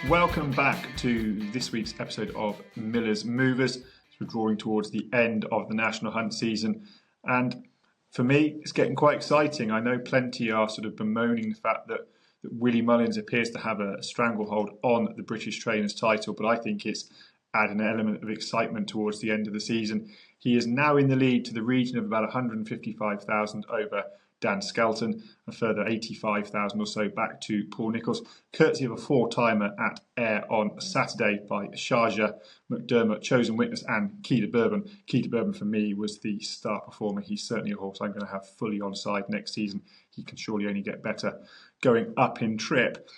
Welcome back to this week's episode of Miller's Movers. We're drawing towards the end of the national hunt season, and for me it's getting quite exciting. I know plenty are sort of bemoaning the fact that Willie Mullins appears to have a stranglehold on the British Trainers title, but I think it's adding an element of excitement towards the end of the season. He is now in the lead to the region of about 155,000 over Dan Skelton, a further 85,000 or so back to Paul Nicholls, courtesy of a four-timer at Ayr on Saturday by Sharjah, Macdermott, Chosen Witness and Key to Bourbon. Key to Bourbon for me was the star performer. He's certainly a horse I'm going to have fully on side next season. He can surely only get better going up in trip.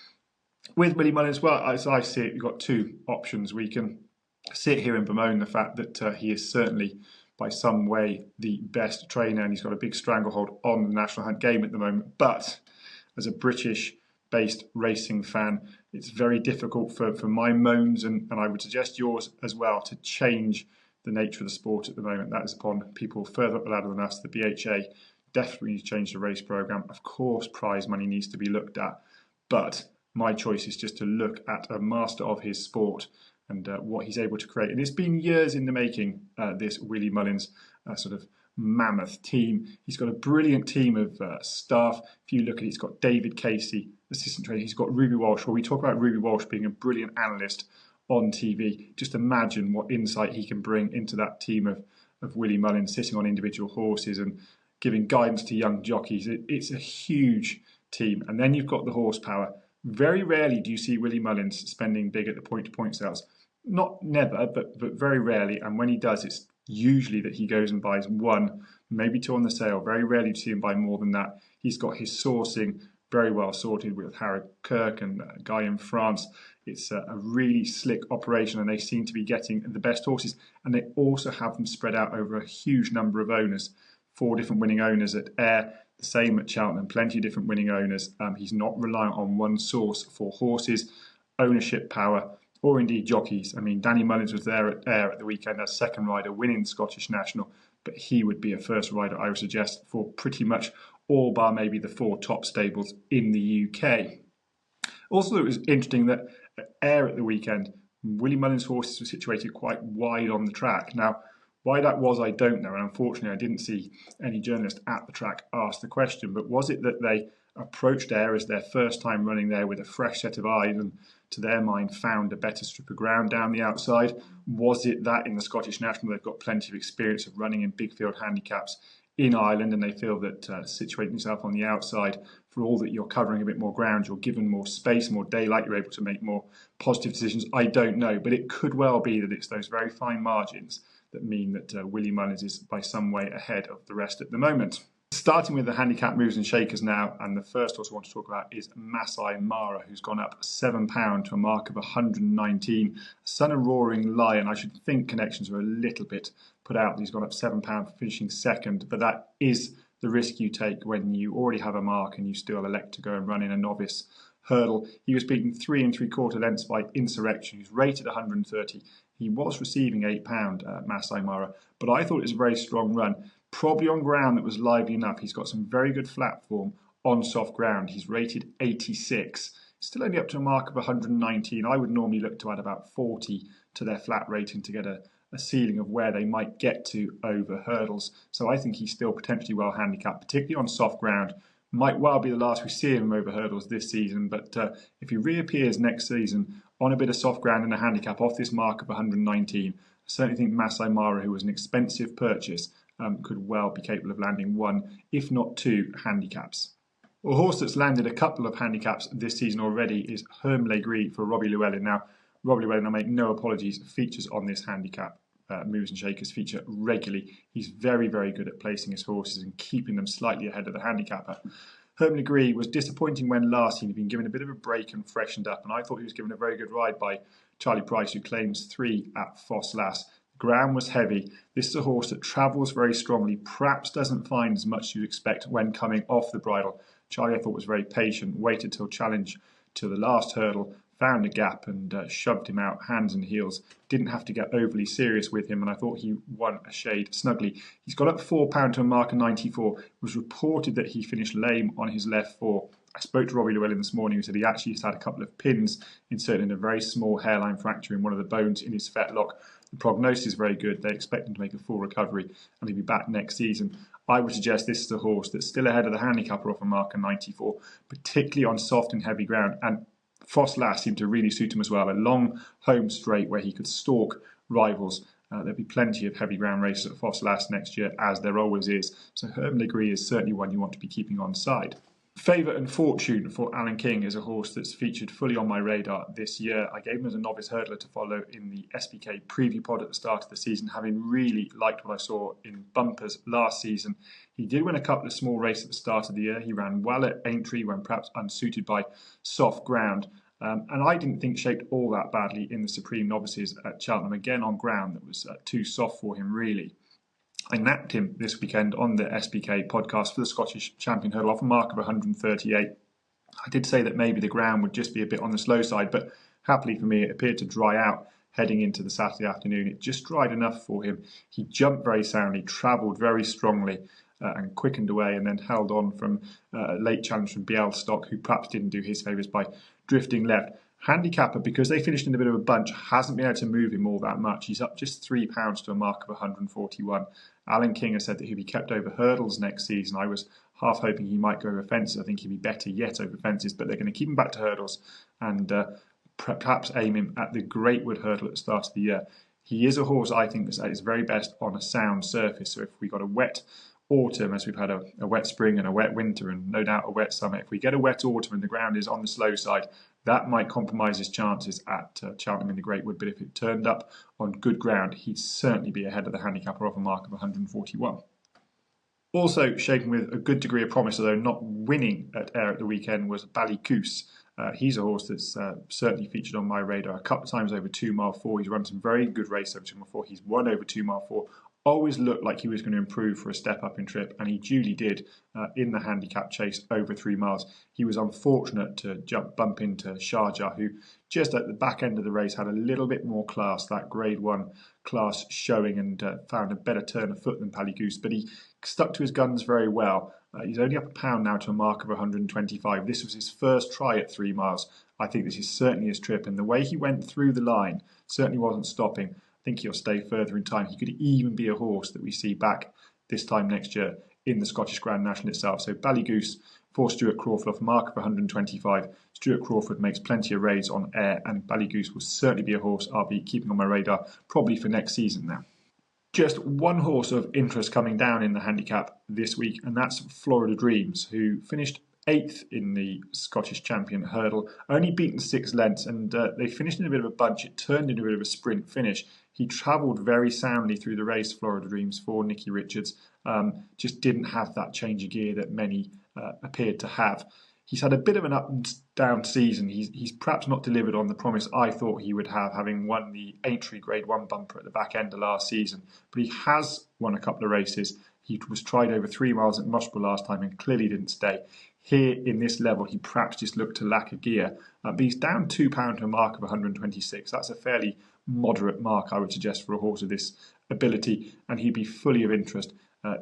With Willie Mullins, well, as I see it, we've got two options. We can sit here and bemoan the fact that he is certainly by some way the best trainer, and he's got a big stranglehold on the national hunt game at the moment. But as a British-based racing fan, it's very difficult for my moans, and I would suggest yours as well, to change the nature of the sport at the moment. That is upon people further up the ladder than us. The BHA definitely needs to change the race programme. Of course, prize money needs to be looked at, but my choice is just to look at a master of his sport and what he's able to create. And it's been years in the making, this Willie Mullins sort of mammoth team. He's got a brilliant team of staff. If you look at it, he's got David Casey, assistant trainer. He's got Ruby Walsh. Well, we talk about Ruby Walsh being a brilliant analyst on TV. Just imagine what insight he can bring into that team of Willie Mullins, sitting on individual horses and giving guidance to young jockeys. It's a huge team. And then you've got the horsepower. Very rarely do you see Willie Mullins spending big at the point-to-point sales. Not never, but very rarely. And when he does, it's usually that he goes and buys one, maybe two on the sale. Very rarely do you see him buy more than that. He's got his sourcing very well sorted with Harry Kirk and a guy in France. It's a really slick operation, and they seem to be getting the best horses. And they also have them spread out over a huge number of owners. 4 different winning owners at Ayr, the same at Cheltenham, plenty of different winning owners. He's not reliant on one source for horses, ownership power, or indeed jockeys. I mean, Danny Mullins was there at Ayr at the weekend as second rider, winning the Scottish National, but he would be a first rider, I would suggest, for pretty much all bar maybe the 4 top stables in the UK. Also, it was interesting that at Ayr at the weekend, Willie Mullins' horses were situated quite wide on the track. Now, why that was, I don't know, and unfortunately I didn't see any journalist at the track ask the question, but was it that they approached Ayr as their first time running there with a fresh set of eyes and, to their mind, found a better strip of ground down the outside? Was it that in the Scottish National they've got plenty of experience of running in big field handicaps in Ireland, and they feel that situating yourself on the outside, for all that you're covering a bit more ground, you're given more space, more daylight, you're able to make more positive decisions? I don't know, but it could well be that it's those very fine margins that mean that Willie Mullins is by some way ahead of the rest at the moment. Starting with the handicap moves and shakers now, and the first horse I want to talk about is Maasai Maara, who's gone up £7 to a mark of 119. Son of Roaring Lion, I should think connections are a little bit put out. He's gone up £7 for finishing second, but that is the risk you take when you already have a mark and you still elect to go and run in a novice hurdle. He was beaten 3 3/4 lengths by Insurrection, who's rated 130. He was receiving £8 at Maasai Maara, but I thought it was a very strong run. Probably on ground that was lively enough. He's got some very good flat form on soft ground. He's rated 86. Still only up to a mark of 119. I would normally look to add about 40 to their flat rating to get a ceiling of where they might get to over hurdles. So I think he's still potentially well handicapped, particularly on soft ground. Might well be the last we see him over hurdles this season, but if he reappears next season on a bit of soft ground and a handicap off this mark of 119, I certainly think Maasai Maara, who was an expensive purchase, could well be capable of landing 1, if not 2, handicaps. A horse that's landed a couple of handicaps this season already is Hermes Le Gris for Robbie Llewellyn. Now, Robbie Llewellyn, I make no apologies, features on this handicap. Moves and shakers feature regularly. He's very, very good at placing his horses and keeping them slightly ahead of the handicapper. Hermes Le Gris was disappointing when last seen. He'd been given a bit of a break and freshened up, and I thought he was given a very good ride by Charlie Price, who claims 3 at Foss Lass. The ground was heavy. This is a horse that travels very strongly, perhaps doesn't find as much as you'd expect when coming off the bridle. Charlie, I thought, was very patient, waited till challenge to the last hurdle, found a gap and shoved him out hands and heels. Didn't have to get overly serious with him, and I thought he won a shade snugly. He's got up £4 to a mark of 94. It was reported that he finished lame on his left fore I spoke to Robbie Llewellyn this morning, who said he actually just had a couple of pins inserted in a very small hairline fracture in one of the bones in his fetlock. The prognosis is very good. They expect him to make a full recovery and he'll be back next season. I would suggest this is a horse that's still ahead of the handicapper off a marker 94, particularly on soft and heavy ground. And Foss Lass seemed to really suit him as well. A long home straight where he could stalk rivals. There'll be plenty of heavy ground races at Foss Lass next year, as there always is. So Hermes Le Gris is certainly one you want to be keeping on side. Favour And Fortune for Alan King is a horse that's featured fully on my radar this year. I gave him as a novice hurdler to follow in the SBK preview pod at the start of the season, having really liked what I saw in bumpers last season. He did win a couple of small races at the start of the year. He ran well at Aintree when perhaps unsuited by soft ground. And I didn't think shaped all that badly in the Supreme Novices at Cheltenham, again on ground that was too soft for him really. I napped him this weekend on the SBK podcast for the Scottish Champion Hurdle off a mark of 138. I did say that maybe the ground would just be a bit on the slow side, but happily for me it appeared to dry out heading into the Saturday afternoon. It just dried enough for him. He jumped very soundly, travelled very strongly, and quickened away, and then held on from a late challenge from Bielstock, who perhaps didn't do his favours by drifting left. Handicapper, because they finished in a bit of a bunch, hasn't been able to move him all that much. He's up just £3 to a mark of 141. Alan King has said that he'll be kept over hurdles next season. I was half hoping he might go over fences. I think he'd be better yet over fences, but they're going to keep him back to hurdles and perhaps aim him at the Greatwood hurdle at the start of the year. He is a horse I think that's at his very best on a sound surface. So if we got a wet autumn, as we've had a wet spring and a wet winter and no doubt a wet summer, if we get a wet autumn and the ground is on the slow side, that might compromise his chances at Cheltenham in the Greatwood. But if it turned up on good ground, he'd certainly be ahead of the handicapper off a mark of 141. Also shaping with a good degree of promise, although not winning at Ayr at the weekend, was Ballycoose. He's a horse that's certainly featured on my radar a couple of times over 2 mile 4. He's run some very good races over 2 mile 4. He's won over 2 mile 4. Always looked like he was going to improve for a step up in trip, and he duly did in the handicap chase over 3 miles. He was unfortunate to bump into Sharjah, who just at the back end of the race had a little bit more class, that grade 1 class showing, and found a better turn of foot than Ballycoose, but he stuck to his guns very well. He's only up a pound now to a mark of 125. This was his first try at 3 miles. I think this is certainly his trip, and the way he went through the line certainly wasn't stopping. I think he'll stay further in time. He could even be a horse that we see back this time next year in the Scottish Grand National itself. So Ballycoose for Stuart Crawford off a mark of 125. Stuart Crawford makes plenty of raids on air, and Ballycoose will certainly be a horse I'll be keeping on my radar probably for next season now. Just one horse of interest coming down in the handicap this week, and that's Florida Dreams, who finished 8th in the Scottish Champion Hurdle, only beaten 6 lengths, and they finished in a bit of a bunch. It turned into a bit of a sprint finish. He travelled very soundly through the race, Florida Dreams, for Nicky Richards. Just didn't have that change of gear that many appeared to have. He's had a bit of an up and down season. He's perhaps not delivered on the promise I thought he would have, having won the Aintree Grade 1 bumper at the back end of last season. But he has won a couple of races. He was tried over 3 miles at Mushborough last time and clearly didn't stay. Here in this level, he perhaps just looked to lack a gear. But he's down £2 to a mark of 126. That's a fairly moderate mark, I would suggest, for a horse of this ability, and he'd be fully of interest.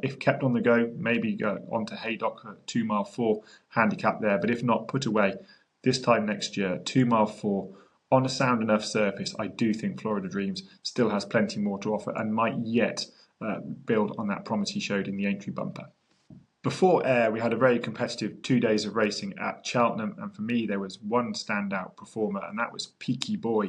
If kept on the go, maybe go on to Haydock, 2 mile 4 handicap there, but if not, put away this time next year, 2 mile 4 on a sound enough surface. I do think Florida Dreams still has plenty more to offer and might yet build on that promise he showed in the Aintree bumper. Before Ayr, we had a very competitive 2 days of racing at Cheltenham, and for me there was one standout performer, and that was Peaky Boy.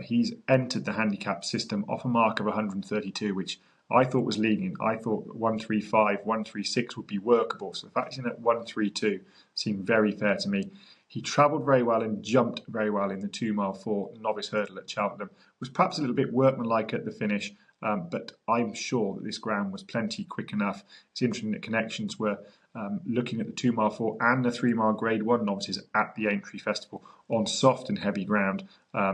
He's entered the handicap system off a mark of 132, which I thought was lenient. I thought 135, 136 would be workable, so the fact he's in at 132 seemed very fair to me. He travelled very well and jumped very well in the 2 mile 4 novice hurdle at Cheltenham. Was perhaps a little bit workmanlike at the finish, but I'm sure that this ground was plenty quick enough. It's interesting that connections were looking at the 2 mile 4 and the 3 mile grade 1 novices at the Aintree Festival on soft and heavy ground.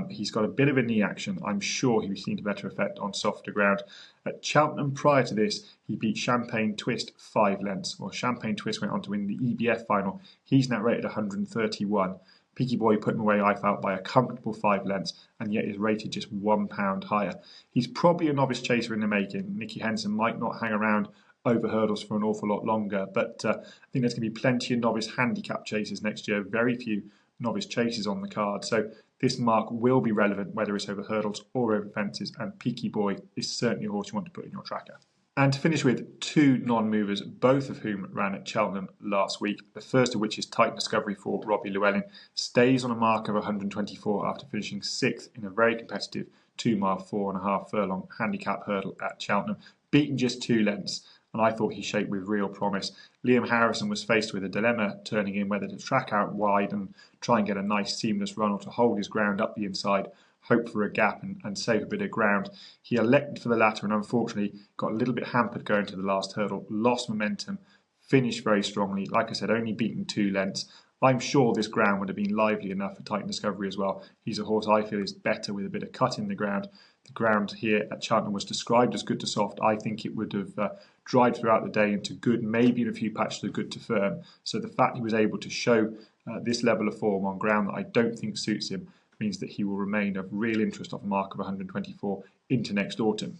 He's got a bit of a knee action. I'm sure he'll be seen to better effect on softer ground. At Cheltenham prior to this, he beat Champagne Twist 5 lengths. Well, Champagne Twist went on to win the EBF final. He's now rated 131. Peaky Boy put him away, I felt, by a comfortable 5 lengths, and yet is rated just £1 higher. He's probably a novice chaser in the making. Nicky Henson might not hang around over hurdles for an awful lot longer. But I think there's going to be plenty of novice handicap chases next year, very few novice chases on the card. So this mark will be relevant whether it's over hurdles or over fences, and Peaky Boy is certainly a horse you want to put in your tracker. And to finish with two non-movers, both of whom ran at Cheltenham last week, the first of which is Titan Discovery for Robbie Llewellyn, stays on a mark of 124 after finishing 6th in a very competitive 2-mile, 4.5 furlong handicap hurdle at Cheltenham, beaten just 2 lengths, and I thought he shaped with real promise. Liam Harrison was faced with a dilemma turning in whether to track out wide and try and get a nice seamless run, or to hold his ground up the inside, hope for a gap and save a bit of ground. He elected for the latter and unfortunately got a little bit hampered going to the last hurdle, lost momentum, finished very strongly. Like I said, only beaten 2 lengths. I'm sure this ground would have been lively enough for Titan Discovery as well. He's a horse I feel is better with a bit of cut in the ground. The ground here at Cheltenham was described as good to soft. I think it would have dried throughout the day into good, maybe in a few patches of good to firm. So the fact he was able to show this level of form on ground that I don't think suits him means that he will remain of real interest off a mark of 124 into next autumn.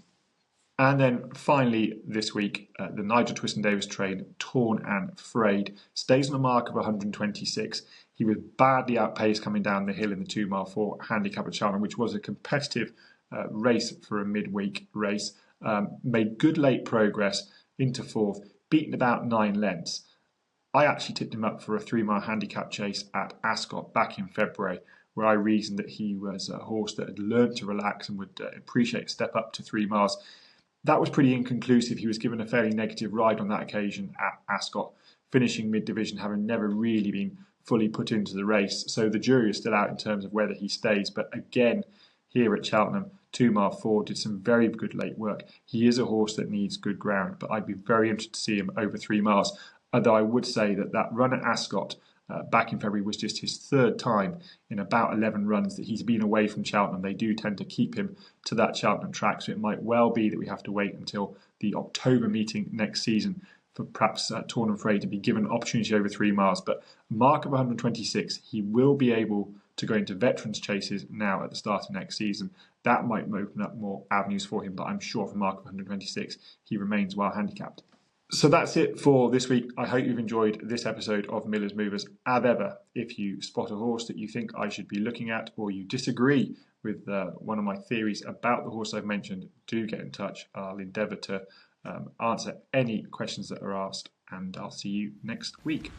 And then finally this week, the Nigel Twiston-Davies train, Torn and Frayed, stays on a mark of 126. He was badly outpaced coming down the hill in the 2-mile 4 handicap at Cheltenham, which was a competitive race for a midweek race. Made good late progress into 4th, beaten about 9 lengths. I actually tipped him up for a 3-mile handicap chase at Ascot back in February, where I reasoned that he was a horse that had learned to relax and would appreciate a step up to 3 miles. That was pretty inconclusive. He was given a fairly negative ride on that occasion at Ascot, finishing mid-division, having never really been fully put into the race. So the jury is still out in terms of whether he stays. But again, here at Cheltenham, 2-mile 4 did some very good late work. He is a horse that needs good ground, but I'd be very interested to see him over 3 miles. Although I would say that run at Ascot back in February was just his 3rd time in about 11 runs that he's been away from Cheltenham. They do tend to keep him to that Cheltenham track, so it might well be that we have to wait until the October meeting next season for perhaps Torn and Frayed to be given an opportunity over 3 miles. But a mark of 126, he will be able to go into veterans chases now at the start of next season. That might open up more avenues for him, but I'm sure for a mark of 126, he remains well handicapped. So that's it for this week. I hope you've enjoyed this episode of Miller's Movers. As ever, if you spot a horse that you think I should be looking at, or you disagree with one of my theories about the horse I've mentioned, do get in touch. I'll endeavour to answer any questions that are asked, and I'll see you next week.